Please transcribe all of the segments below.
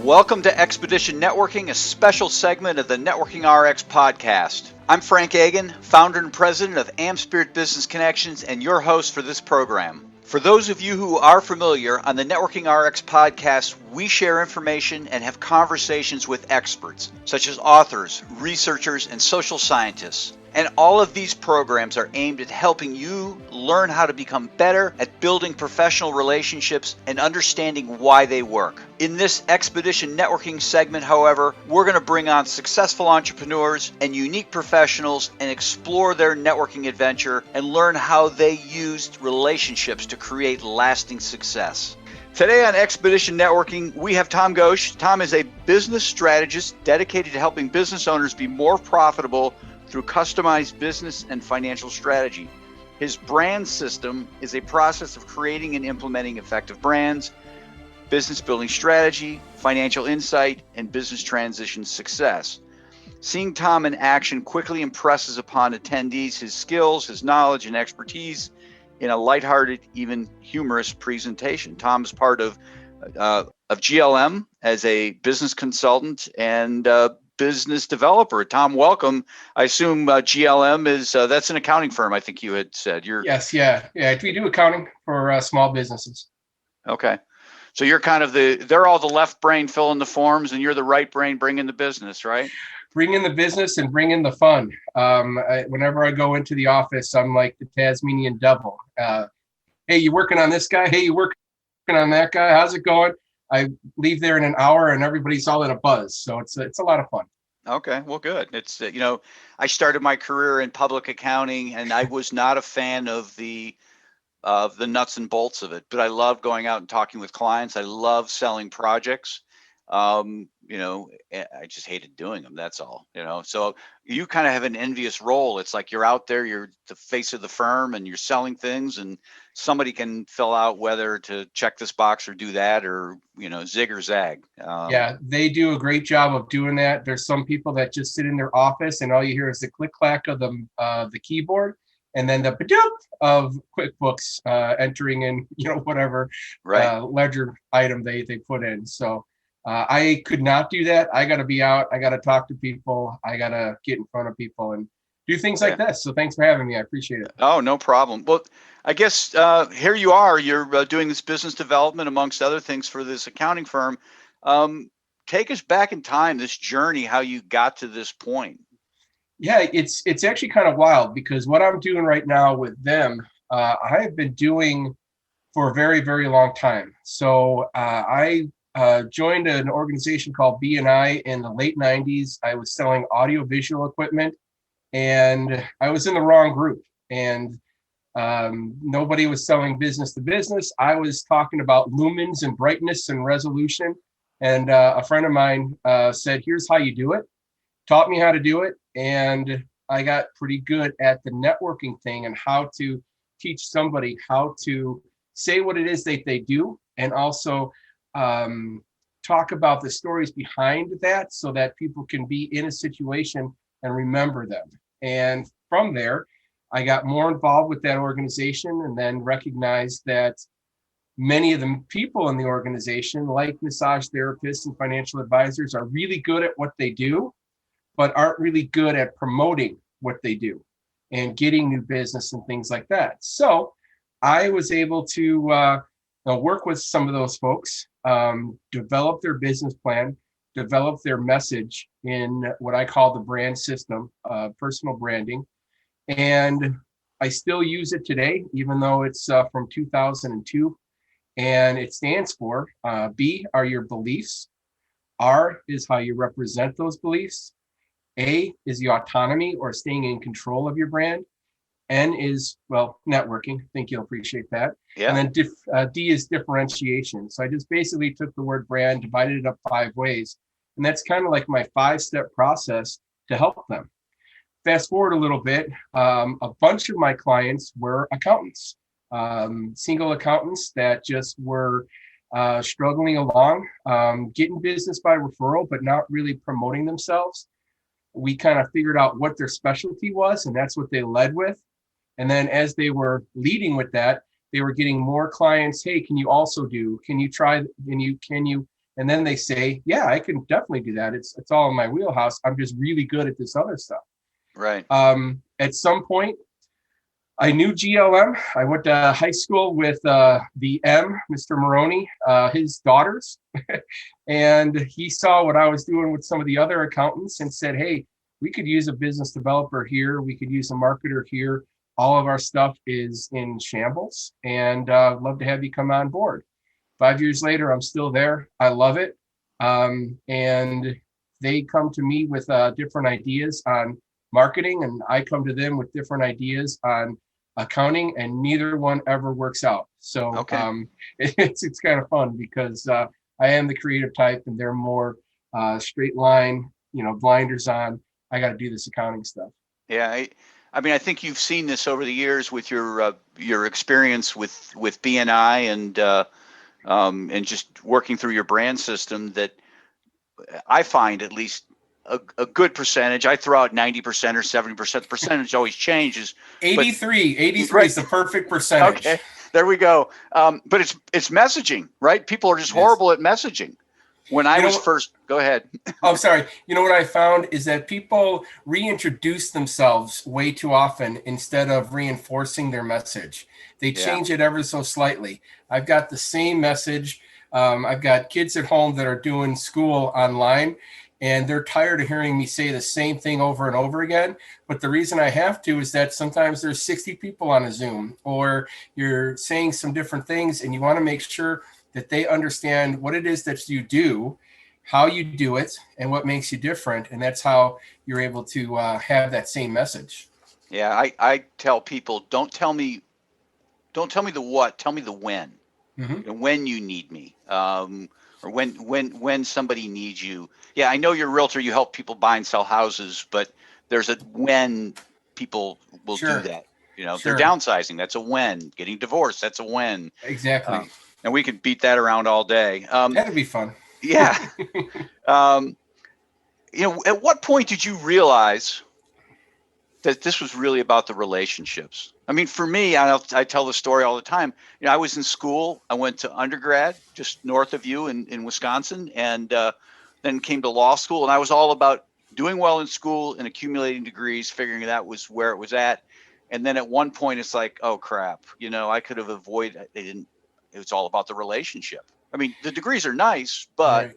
Welcome to Expedition Networking, a special segment of the Networking RX podcast. I'm Frank Agan, founder and president of AmSpirit Business Connections, and your host for this program. For those of you who are familiar, on the Networking RX podcast, we share information and have conversations with experts, such as authors, researchers, and social scientists. And all of these programs are aimed at helping you learn how to become better at building professional relationships and understanding why they work. In this Expedition Networking segment, however, we're going to bring on successful entrepreneurs and unique professionals and explore their networking adventure and learn how they used relationships to create lasting success. Today on Expedition Networking, we have Tom Gosche. Tom is a business strategist dedicated to helping business owners be more profitable through customized business and financial strategy. His brand system is a process of creating and implementing effective brands, business building strategy, financial insight, and business transition success. Seeing Tom in action quickly impresses upon attendees his skills, his knowledge, and expertise in a lighthearted, even humorous presentation. Tom is part of GLM as a business consultant and business developer. Tom, welcome. I assume GLM is that's an accounting firm. I think you had said Yes, yeah. We do accounting for small businesses. Okay, so you're kind of they're all the left brain filling the forms, and you're the right brain bringing the business, right? Bring in the business and bring in the fun. Whenever I go into the office, I'm like the Tasmanian devil. Hey, you working on this guy? Hey, you working on that guy? How's it going? I leave there in an hour and everybody's all in a buzz. So it's a lot of fun. Okay, well, good. It's, I started my career in public accounting and I was not a fan of the nuts and bolts of it, but I love going out and talking with clients. I love selling projects. I just hated doing them. That's all, so you kind of have an envious role. It's like you're out there, you're the face of the firm and you're selling things and somebody can fill out whether to check this box or do that or, zig or zag. Yeah, they do a great job of doing that. There's some people that just sit in their office and all you hear is the click clack of the keyboard and then the ba-doop of QuickBooks entering in, whatever right. ledger item they put in. So I could not do that. I got to be out. I got to talk to people. I got to get in front of people and do things like this. So thanks for having me. I appreciate it. Oh, no problem. Well, I guess here you are. You're doing this business development amongst other things for this accounting firm. Take us back in time, this journey, how you got to this point. Yeah, it's actually kind of wild because what I'm doing right now with them, I have been doing for a very, very long time. So I joined an organization called B&I in the late 90s. I was selling audio-visual equipment, and I was in the wrong group. And nobody was selling business to business. I was talking about lumens and brightness and resolution. And a friend of mine said, here's how you do it. Taught me how to do it. And I got pretty good at the networking thing and how to teach somebody how to say what it is that they do. And also talk about the stories behind that so that people can be in a situation and remember them. And from there, I got more involved with that organization and then recognized that many of the people in the organization, like massage therapists and financial advisors, are really good at what they do, but aren't really good at promoting what they do and getting new business and things like that. So I was able to work with some of those folks, develop their business plan, develop their message in what I call the brand system, personal branding. And I still use it today, even though it's from 2002. And it stands for B are your beliefs. R is how you represent those beliefs. A is the autonomy or staying in control of your brand. N is, well, networking. I think you'll appreciate that. Yeah. And then D is differentiation. So I just basically took the word brand, divided it up 5 ways. And that's kind of like my 5-step process to help them. Fast forward a little bit, a bunch of my clients were accountants, single accountants that just were struggling along, getting business by referral, but not really promoting themselves. We kind of figured out what their specialty was, and that's what they led with. And then as they were leading with that, they were getting more clients. Hey, can you also do? Can you try? Can you And then they say, yeah, I can definitely do that. It's all in my wheelhouse. I'm just really good at this other stuff. Right. At some point, I knew GLM. I went to high school with the Mr. Maroney, his daughters, and he saw what I was doing with some of the other accountants and said, hey, we could use a business developer here. We could use a marketer here. All of our stuff is in shambles, and love to have you come on board. 5 years later, I'm still there. I love it. And they come to me with different ideas on marketing, and I come to them with different ideas on accounting, and neither one ever works out. So it's kind of fun because I am the creative type and they're more straight line, blinders on. I got to do this accounting stuff. Yeah. I mean, I think you've seen this over the years with your experience with BNI and just working through your brand system, that I find at least a good percentage. I throw out 90% or 70%. The percentage always changes. 83 is the perfect percentage. Okay, there we go. But it's messaging, right? People are just horrible at messaging. When I was first, go ahead. Oh, sorry. You know what I found is that people reintroduce themselves way too often instead of reinforcing their message. They change it ever so slightly. I've got the same message. I've got kids at home that are doing school online, and they're tired of hearing me say the same thing over and over again. But the reason I have to is that sometimes there's 60 people on a Zoom, or you're saying some different things, and you want to make sure that they understand what it is that you do, how you do it, and what makes you different. And that's how you're able to have that same message. Yeah, I tell people, don't tell me the what, tell me the when. Mm-hmm. And when you need me, or when somebody needs you. Yeah, I know you're a realtor, you help people buy and sell houses, but there's a when people will do that. They're downsizing. That's a when. Getting divorced. That's a when. Exactly. And we could beat that around all day. That'd be fun. Yeah. At what point did you realize that this was really about the relationships? I mean, for me, I tell the story all the time. I was in school. I went to undergrad just north of you in Wisconsin, and then came to law school. And I was all about doing well in school and accumulating degrees, figuring that was where it was at. And then at one point, it's like, oh crap, I could have avoided. It was all about the relationship. I mean, the degrees are nice, but. Right.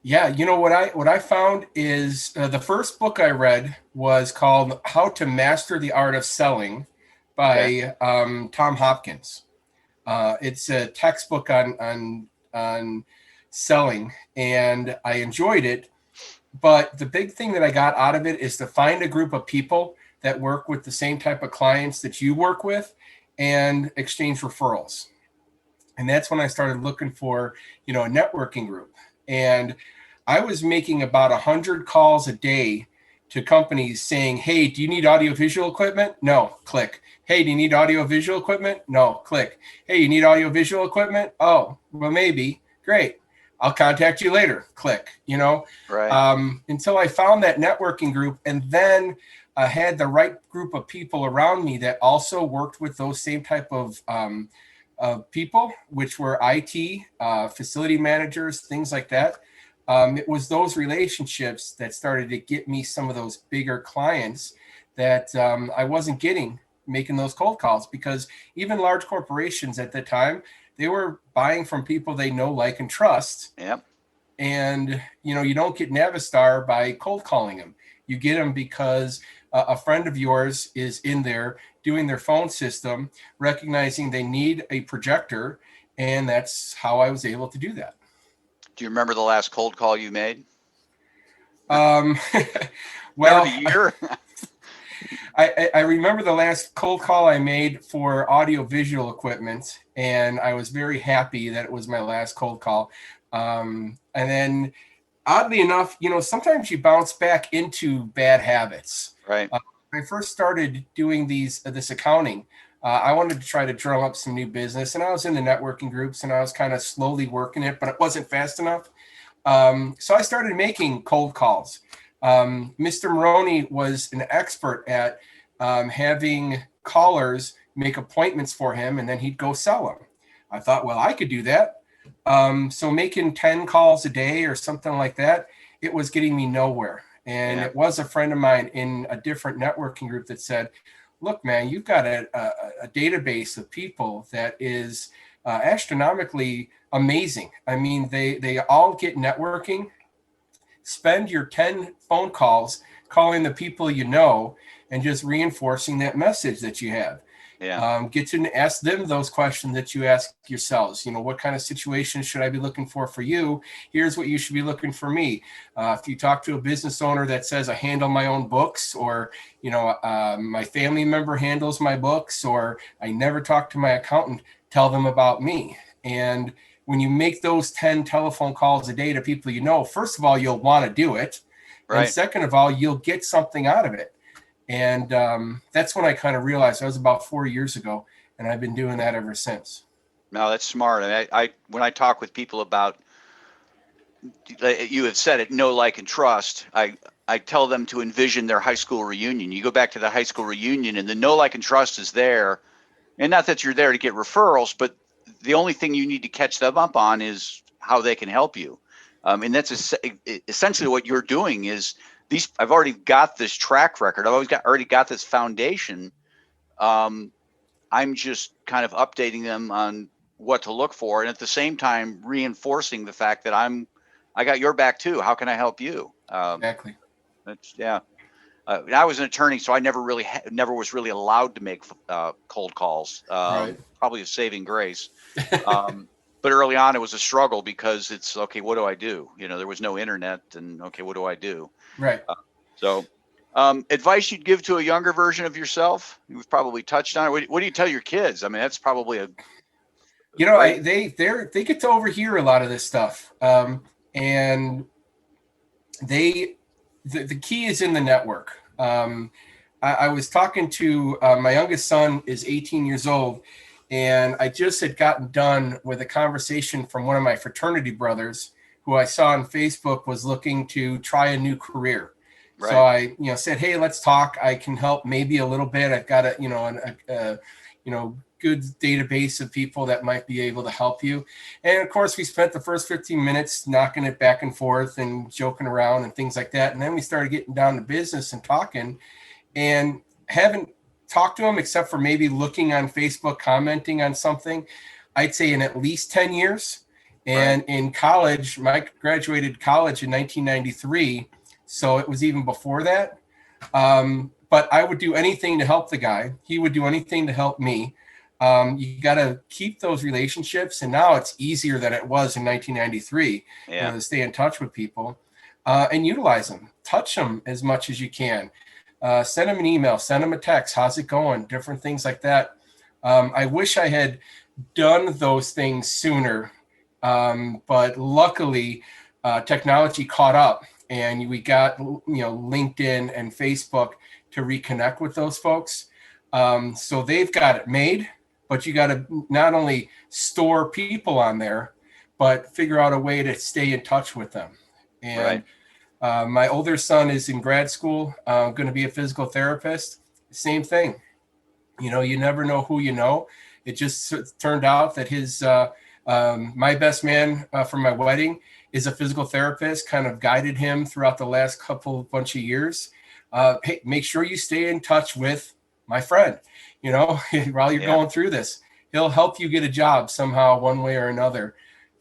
Yeah, what I found is the first book I read was called How to Master the Art of Selling by Tom Hopkins. It's a textbook on selling, and I enjoyed it. But the big thing that I got out of it is to find a group of people that work with the same type of clients that you work with and exchange referrals. And that's when I started looking for, a networking group. And I was making about 100 calls a day to companies saying, hey, do you need audiovisual equipment? No, click. Hey, do you need audiovisual equipment? No, click. Hey, you need audiovisual equipment? Oh, well, maybe. Great. I'll contact you later. Click, Right. Until I found that networking group, and then I had the right group of people around me that also worked with those same type of people, which were IT, facility managers, things like that. It was those relationships that started to get me some of those bigger clients that I wasn't getting making those cold calls, because even large corporations at the time, they were buying from people they know, like, and trust. Yep. And, you don't get Navistar by cold calling them. You get them because a friend of yours is in there doing their phone system, recognizing they need a projector. And that's how I was able to do that. Do you remember the last cold call you made? Well, the year? I remember the last cold call I made for audio-visual equipment, and I was very happy that it was my last cold call. And then, oddly enough, sometimes you bounce back into bad habits. Right. When I first started doing this accounting, I wanted to try to drum up some new business, and I was in the networking groups, and I was kind of slowly working it, but it wasn't fast enough. So I started making cold calls. Mr. Maroney was an expert at having callers make appointments for him, and then he'd go sell them. I thought, well, I could do that. So making 10 calls a day or something like that, it was getting me nowhere. And Yeah. it was a friend of mine in a different networking group that said, look, man, you've got a database of people that is astronomically amazing. I mean, they all get networking. Spend your 10 phone calls calling the people you know and just reinforcing that message that you have. Yeah. Get to ask them those questions that you ask yourselves. What kind of situation should I be looking for you? Here's what you should be looking for me. If you talk to a business owner that says I handle my own books, or my family member handles my books, or I never talk to my accountant, tell them about me. And when you make those 10 telephone calls a day to people first of all, you'll want to do it. Right. And second of all, you'll get something out of it. And that's when I kind of realized. That was about 4 years ago, and I've been doing that ever since. No, that's smart. And I when I talk with people about, you have said it, know, like, and trust, I tell them to envision their high school reunion. You go back to the high school reunion and the know, like, and trust is there. And not that you're there to get referrals, but the only thing you need to catch them up on is how they can help you. And that's essentially what you're doing is I've already got this track record. I've already got this foundation. I'm just kind of updating them on what to look for, and at the same time reinforcing the fact that I got your back too. How can I help you? Exactly. Yeah. I was an attorney, so I never was really allowed to make cold calls. Right. Probably a saving grace. But early on, it was a struggle because it's okay. What do I do? There was no internet, and okay, what do I do? Right. So, advice you'd give to a younger version of yourself? You've probably touched on it. What do you tell your kids? I mean, that's probably they get to overhear a lot of this stuff, and the key is in the network. I was talking to my youngest son is 18 years old, and I just had gotten done with a conversation from one of my fraternity brothers who I saw on Facebook was looking to try a new career. right. So I said, hey, let's talk. I can help maybe a little bit. I've got a good database of people that might be able to help you. And of course, we spent the first 15 minutes knocking it back and forth and joking around and things like that. And then we started getting down to business and talking, and haven't talked to him except for maybe looking on Facebook, commenting on something, I'd say in at least 10 years. And Right. in college, Mike graduated college in 1993. So it was even before that. But I would do anything to help the guy. He would do anything to help me. You got to keep those relationships. And now it's easier than it was in 1993 Yeah. to stay in touch with people and utilize them. Touch them as much as you can. Send them an email, send them a text. How's it going? Different things like that. I wish I had done those things sooner. But luckily, technology caught up, and we got LinkedIn and Facebook to reconnect with those folks. So they've got it made, but you got to not only store people on there, but figure out a way to stay in touch with them. And my older son is in grad school, going to be a physical therapist. Same thing. You never know who you know. It just turned out that his my best man from my wedding is a physical therapist, kind of guided him throughout the last bunch of years. Hey, make sure you stay in touch with my friend, while you're going through this. He'll help you get a job somehow, one way or another.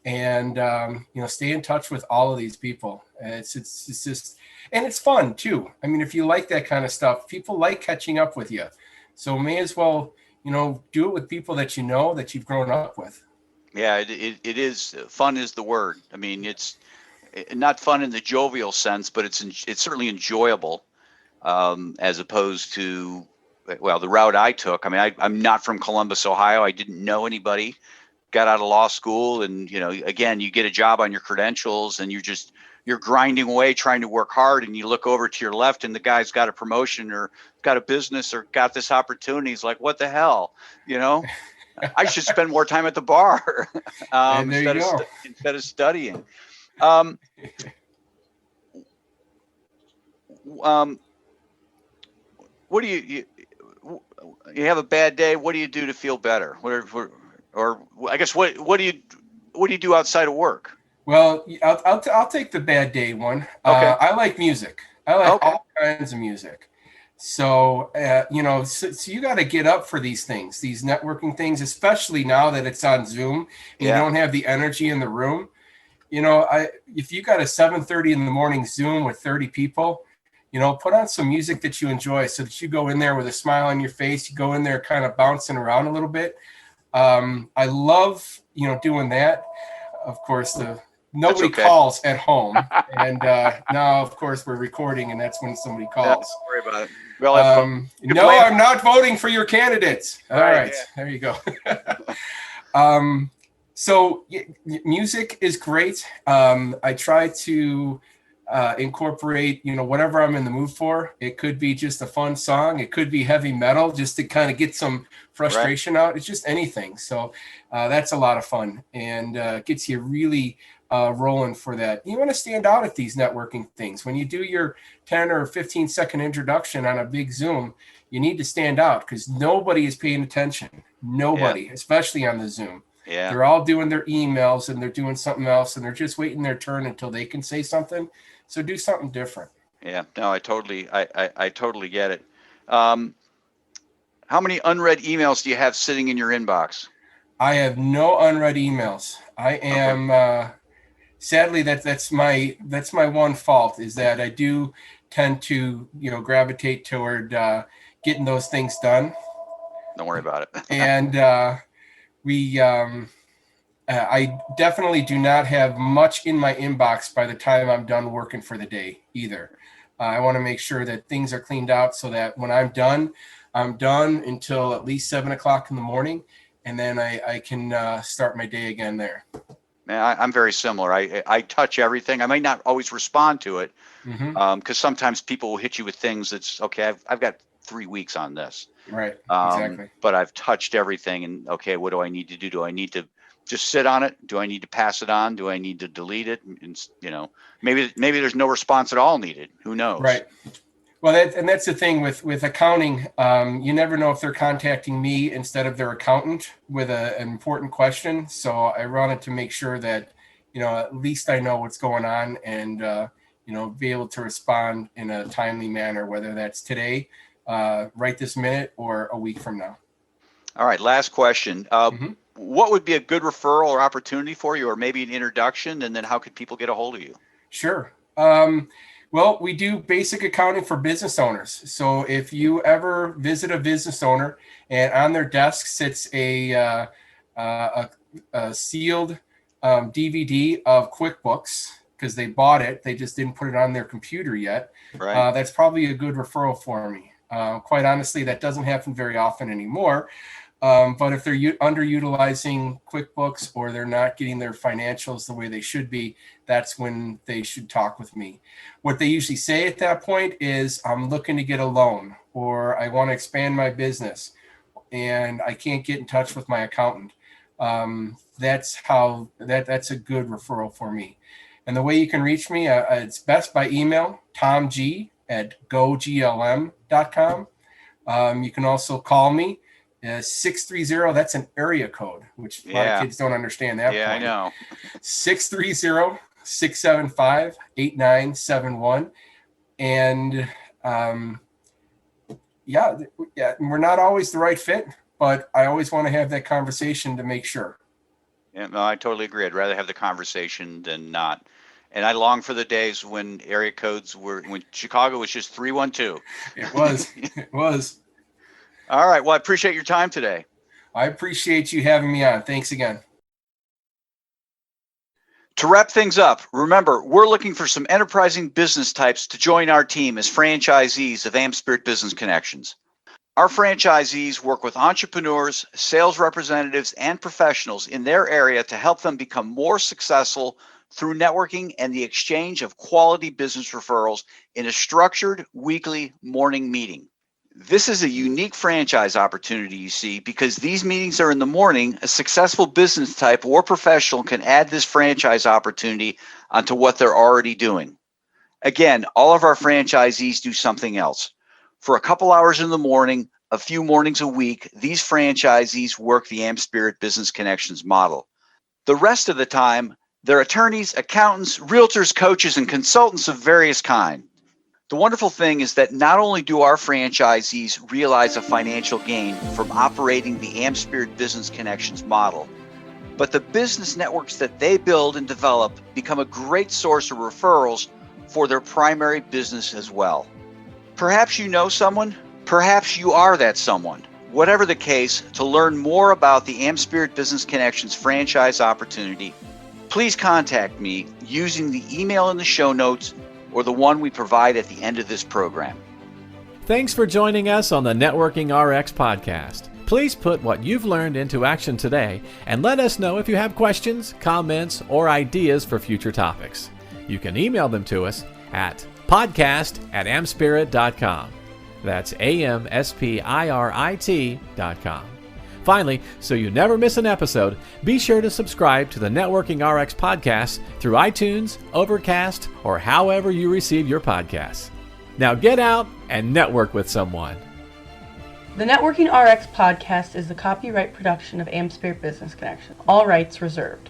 And, stay in touch with all of these people. It's just, and it's fun too. I mean, if you like that kind of stuff, people like catching up with you. So may as well, do it with people that that you've grown up with. Yeah, it is. Fun is the word. I mean, it's not fun in the jovial sense, but it's certainly enjoyable, as opposed to, well, the route I took. I mean, I'm not from Columbus, Ohio. I didn't know anybody. Got out of law school, and again, you get a job on your credentials, and you're grinding away, trying to work hard, and you look over to your left, and the guy's got a promotion or got a business or got this opportunity. He's like, what the hell, I should spend more time at the bar And there you go. instead of studying. What do you have a bad day? What do you do to feel better? Or I guess what do you what do you do outside of work? Well, I'll take the bad day one. Okay. I like music. I like all kinds of music. So, so you got to get up for these things, these networking things, especially now that it's on Zoom and you don't have the energy in the room. If you got a 7:30 in the morning Zoom with 30 people, put on some music that you enjoy so that you go in there with a smile on your face. You go in there kind of bouncing around a little bit. I love, doing that. Of course, nobody calls at home. And now, of course, we're recording, and that's when somebody calls. Don't worry about it. Well, no, I'm not voting for your candidates. All right. There you go. So music is great. I try to incorporate, whatever I'm in the mood for. It could be just a fun song. It could be heavy metal just to kind of get some frustration out. It's just anything. So that's a lot of fun and gets you really rolling for that. You want to stand out at these networking things. When you do your 10 or 15 second introduction on a big Zoom, you need to stand out because nobody is paying attention. Nobody, especially on the Zoom. Yeah. They're all doing their emails and they're doing something else and they're just waiting their turn until they can say something. So do something different. Yeah, no, I totally get it. How many unread emails do you have sitting in your inbox? I have no unread emails. I am, sadly, that's my one fault is that I do tend to, gravitate toward getting those things done. Don't worry about it. And I definitely do not have much in my inbox by the time I'm done working for the day either. I want to make sure that things are cleaned out so that when I'm done until at least 7 o'clock in the morning. And then I can start my day again there. Man, I'm very similar. I touch everything. I might not always respond to it because sometimes people will hit you with things that's okay. I've got 3 weeks on this. Right. Exactly. But I've touched everything and okay, what do I need to do? Do I need to just sit on it? Do I need to pass it on? Do I need to delete it? And maybe there's no response at all needed. Who knows? Right. Well, that's the thing with accounting. You never know if they're contacting me instead of their accountant with an important question. So I wanted to make sure that, at least I know what's going on and, be able to respond in a timely manner, whether that's today, right this minute, or a week from now. All right. Last question. What would be a good referral or opportunity for you, or maybe an introduction? And then how could people get a hold of you? Sure. Well, we do basic accounting for business owners. So if you ever visit a business owner and on their desk sits a sealed DVD of QuickBooks because they bought it, they just didn't put it on their computer yet. Right. That's probably a good referral for me. Quite honestly, that doesn't happen very often anymore. But if they're underutilizing QuickBooks or they're not getting their financials the way they should be, that's when they should talk with me. What they usually say at that point is, I'm looking to get a loan, or I want to expand my business and I can't get in touch with my accountant. That's a good referral for me. And the way you can reach me, it's best by email, tomg@goglm.com. You can also call me. 630, that's an area code, which a lot of kids don't understand that. Yeah, point. I know. 630-675-8971. And we're not always the right fit, but I always want to have that conversation to make sure. Yeah, no, I totally agree. I'd rather have the conversation than not. And I long for the days when area codes when Chicago was just 312. It was. It was. All right. Well, I appreciate your time today. I appreciate you having me on. Thanks again. To wrap things up, remember, we're looking for some enterprising business types to join our team as franchisees of AmSpirit Business Connections. Our franchisees work with entrepreneurs, sales representatives, and professionals in their area to help them become more successful through networking and the exchange of quality business referrals in a structured weekly morning meeting. This is a unique franchise opportunity, you see, because these meetings are in the morning. A successful business type or professional can add this franchise opportunity onto what they're already doing. Again, all of our franchisees do something else. For a couple hours in the morning, a few mornings a week, these franchisees work the AmSpirit Business Connections model. The rest of the time, they're attorneys, accountants, realtors, coaches, and consultants of various kinds. The wonderful thing is that not only do our franchisees realize a financial gain from operating the AmSpirit Business Connections model, but the business networks that they build and develop become a great source of referrals for their primary business as well. Perhaps you know someone, perhaps you are that someone. Whatever the case, to learn more about the AmSpirit Business Connections franchise opportunity, please contact me using the email in the show notes or the one we provide at the end of this program. Thanks for joining us on the Networking RX podcast. Please put what you've learned into action today and let us know if you have questions, comments, or ideas for future topics. You can email them to us at podcast@amspirit.com. That's AmSpirit.com. Finally, so you never miss an episode, be sure to subscribe to the Networking RX podcast through iTunes, Overcast, or however you receive your podcasts. Now get out and network with someone. The Networking RX podcast is the copyright production of AmSpirit Business Connection. All rights reserved.